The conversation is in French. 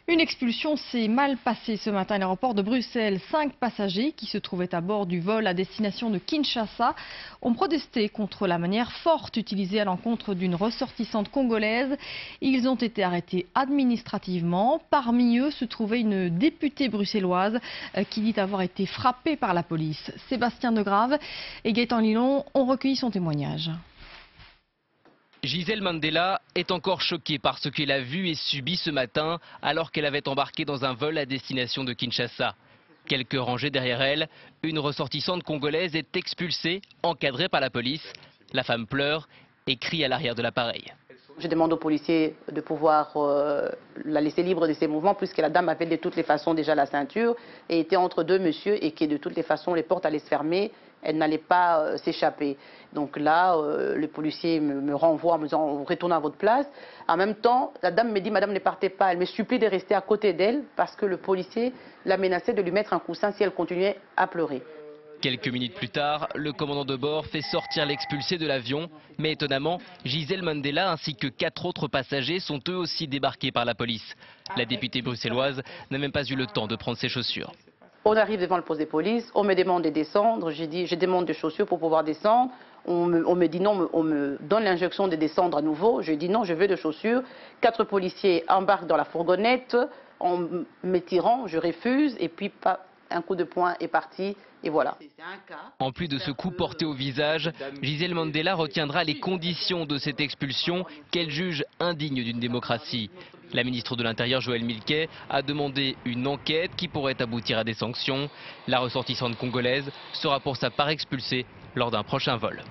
Une expulsion s'est mal passée ce matin à l'aéroport de Bruxelles. 5 passagers qui se trouvaient à bord du vol à destination de Kinshasa ont protesté contre la manière forte utilisée à l'encontre d'une ressortissante congolaise. Ils ont été arrêtés administrativement. Parmi eux se trouvait une députée bruxelloise qui dit avoir été frappée par la police. Sébastien Degrave et Gaëtan Lilon ont recueilli son témoignage. Gisèle Mandela est encore choquée par ce qu'elle a vu et subi ce matin alors qu'elle avait embarqué dans un vol à destination de Kinshasa. Quelques rangées derrière elle, une ressortissante congolaise est expulsée, encadrée par la police. La femme pleure et crie à l'arrière de l'appareil. Je demande aux policiers de pouvoir la laisser libre de ses mouvements puisque la dame avait de toutes les façons déjà la ceinture et était entre deux messieurs et que de toutes les façons les portes allaient se fermer, elle n'allait pas s'échapper. Donc là, le policier me renvoie en me disant retournez à votre place. En même temps, la dame me dit madame ne partez pas, elle me supplie de rester à côté d'elle parce que le policier la menaçait de lui mettre un coussin si elle continuait à pleurer. Quelques minutes plus tard, le commandant de bord fait sortir l'expulsé de l'avion. Mais étonnamment, Gisèle Mandela ainsi que 4 autres passagers sont eux aussi débarqués par la police. La députée bruxelloise n'a même pas eu le temps de prendre ses chaussures. On arrive devant le poste de police, on me demande de descendre, j'ai dit je demande des chaussures pour pouvoir descendre. On me dit non, on me donne l'injonction de descendre à nouveau. Je dis non, je veux des chaussures. 4 policiers embarquent dans la fourgonnette en me tirant, je refuse et puis un coup de poing est parti et voilà. En plus de ce coup porté au visage, Gisèle Mandela retiendra les conditions de cette expulsion qu'elle juge indigne d'une démocratie. La ministre de l'Intérieur Joëlle Milquet a demandé une enquête qui pourrait aboutir à des sanctions. La ressortissante congolaise sera pour sa part expulsée lors d'un prochain vol.